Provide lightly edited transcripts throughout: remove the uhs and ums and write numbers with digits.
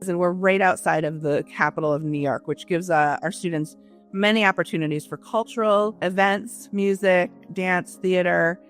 And we're right outside of the capital of New York, which gives our students many opportunities for cultural events, music, dance, theater.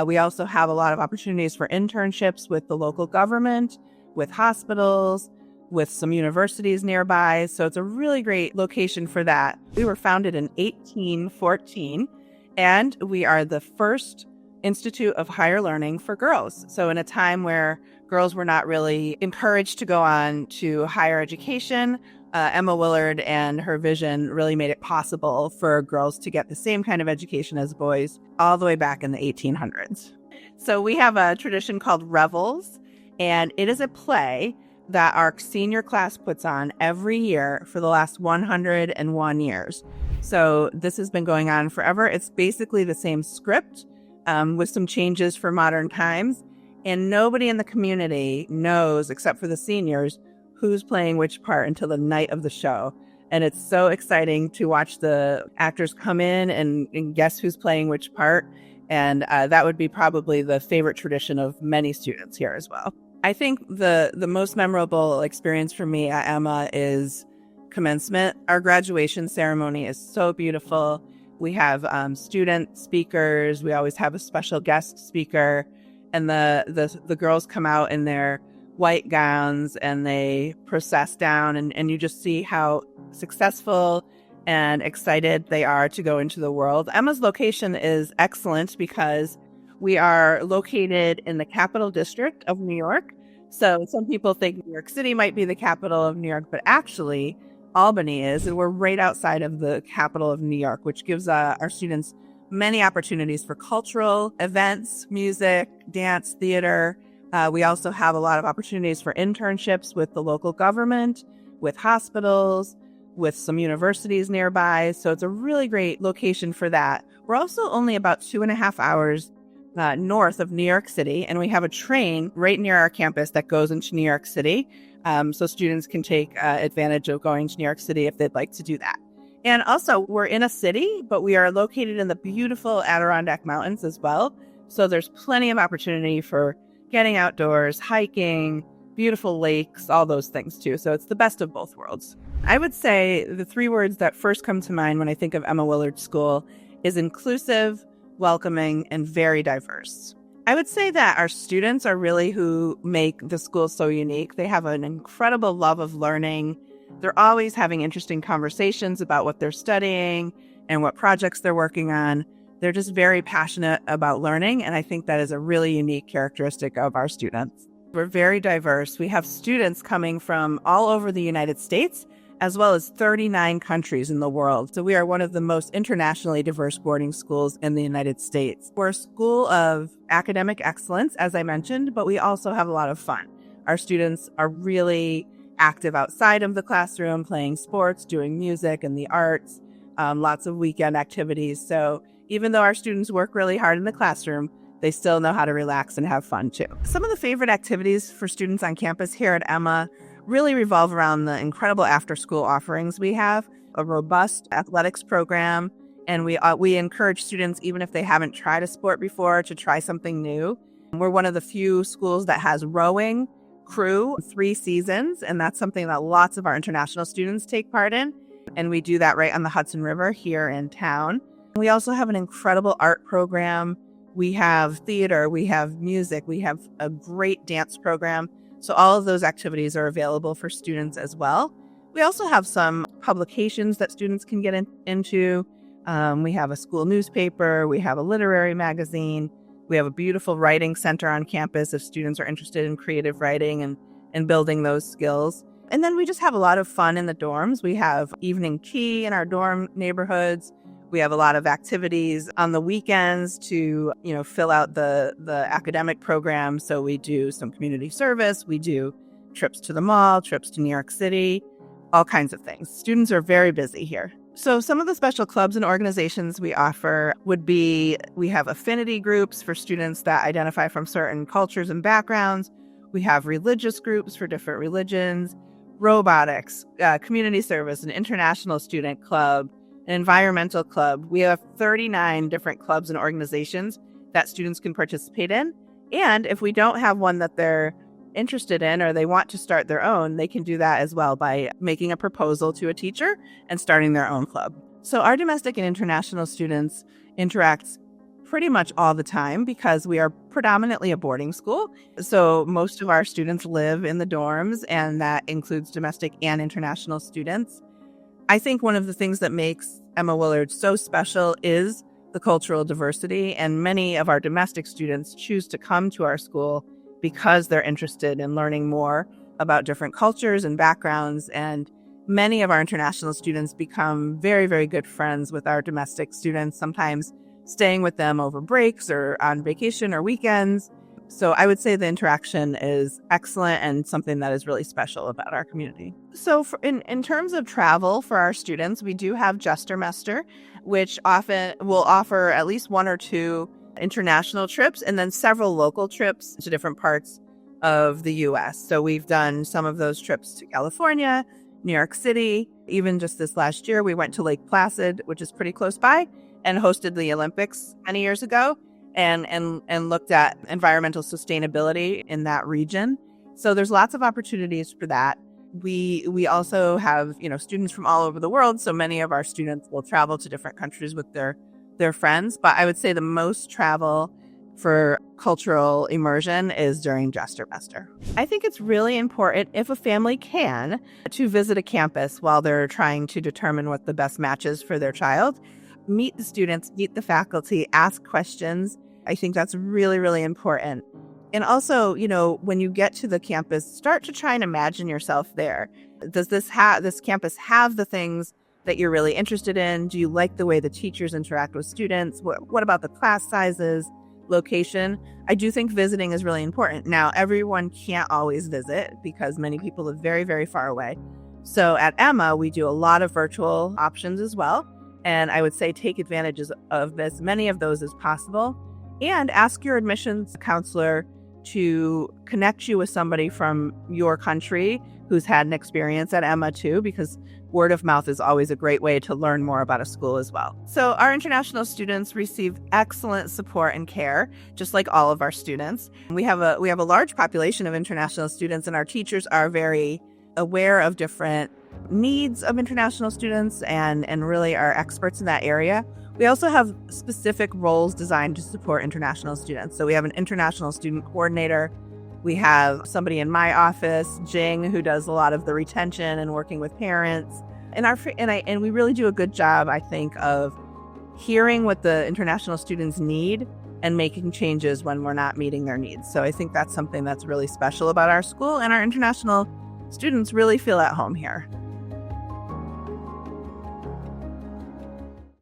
We also have a lot of opportunities for internships with the local government, with hospitals, with some universities nearby. So it's a really great location for that. We were founded in 1814, and we are the first institute of higher learning for girls. So in a time where girls were not really encouraged to go on to higher education, Emma Willard and her vision really made it possible for girls to get the same kind of education as boys all the way back in the 1800s. So we have a tradition called Revels, and it is a play that our senior class puts on every year for the last 101 years. So this has been going on forever. It's basically the same script with some changes for modern times. And nobody in the community knows, except for the seniors, who's playing which part until the night of the show. And it's so exciting to watch the actors come in and guess who's playing which part. And that would be probably the favorite tradition of many students here as well. I think the most memorable experience for me at Emma is commencement. Our graduation ceremony is so beautiful. We have student speakers. We always have a special guest speaker. And the girls come out in their white gowns and they process down, and you just see how successful and excited they are to go into the world. Emma's location is excellent because we are located in the Capital District of New York. So some people think New York City might be the capital of New York, but actually Albany is, and we're right outside of the capital of New York, which gives our students many opportunities for cultural events, music, dance, theater. We also have a lot of opportunities for internships with the local government, with hospitals, with some universities nearby. So it's a really great location for that. We're also only about 2.5 hours north of New York City, and we have a train right near our campus that goes into New York City. So students can take advantage of going to New York City if they'd like to do that. And also, we're in a city, but we are located in the beautiful Adirondack Mountains as well. So there's plenty of opportunity for getting outdoors, hiking, beautiful lakes, all those things too. So it's the best of both worlds. I would say the 3 words that first come to mind when I think of Emma Willard School is inclusive, welcoming, and very diverse. I would say that our students are really who make the school so unique. They have an incredible love of learning. They're always having interesting conversations about what they're studying and what projects they're working on. They're just very passionate about learning, and I think that is a really unique characteristic of our students. We're very diverse. We have students coming from all over the United States, as well as 39 countries in the world. So we are one of the most internationally diverse boarding schools in the United States. We're a school of academic excellence, as I mentioned, but we also have a lot of fun. Our students are really active outside of the classroom, playing sports, doing music and the arts, lots of weekend activities. So even though our students work really hard in the classroom, they still know how to relax and have fun too. Some of the favorite activities for students on campus here at Emma really revolve around the incredible after-school offerings we have, a robust athletics program, and we encourage students, even if they haven't tried a sport before, to try something new. We're one of the few schools that has rowing crew 3 seasons, and that's something that lots of our international students take part in, and we do that right on the Hudson River here in town. We also have an incredible art program. We have theater, we have music, we have a great dance program. So all of those activities are available for students as well. We also have some publications that students can get into. We have a school newspaper, we have a literary magazine, we have a beautiful writing center on campus if students are interested in creative writing and building those skills. And then we just have a lot of fun in the dorms. We have evening tea in our dorm neighborhoods. We have a lot of activities on the weekends to, fill out the academic program. So we do some community service. We do trips to the mall, trips to New York City, all kinds of things. Students are very busy here. So some of the special clubs and organizations we offer would be, we have affinity groups for students that identify from certain cultures and backgrounds. We have religious groups for different religions, robotics, community service, an international student club, an environmental club. We have 39 different clubs and organizations that students can participate in. And if we don't have one that they're interested in or they want to start their own, they can do that as well by making a proposal to a teacher and starting their own club. So our domestic and international students interact pretty much all the time because we are predominantly a boarding school. So most of our students live in the dorms, and that includes domestic and international students. I think one of the things that makes Emma Willard so special is the cultural diversity, and many of our domestic students choose to come to our school because they're interested in learning more about different cultures and backgrounds. And many of our international students become very, very good friends with our domestic students, sometimes staying with them over breaks or on vacation or weekends. So I would say the interaction is excellent and something that is really special about our community. So in terms of travel for our students, we do have Jakarta, which often will offer at least 1 or 2 international trips and then several local trips to different parts of the U.S. So we've done some of those trips to California, New York City. Even just this last year, we went to Lake Placid, which is pretty close by, and hosted the Olympics many years ago and looked at environmental sustainability in that region. So there's lots of opportunities for that. We also have, students from all over the world. So many of our students will travel to different countries with their friends. But I would say the most travel for cultural immersion is during Jakarta. I think it's really important, if a family can, to visit a campus while they're trying to determine what the best match is for their child. Meet the students, meet the faculty, ask questions. I think that's really, really important. And also, when you get to the campus, start to try and imagine yourself there. Does this campus have the things that you're really interested in? Do you like the way the teachers interact with students? What about the class sizes, location? I do think visiting is really important. Now, everyone can't always visit because many people live very, very far away. So at Emma, we do a lot of virtual options as well. And I would say take advantage of as many of those as possible. And ask your admissions counselor to connect you with somebody from your country who's had an experience at Emma too, because word of mouth is always a great way to learn more about a school as well. So our international students receive excellent support and care, just like all of our students. We have a large population of international students, and our teachers are very aware of different needs of international students and really are experts in that area. We also have specific roles designed to support international students. So we have an international student coordinator. We have somebody in my office, Jing, who does a lot of the retention and working with parents. And we really do a good job, I think, of hearing what the international students need and making changes when we're not meeting their needs. So I think that's something that's really special about our school, and our international students really feel at home here.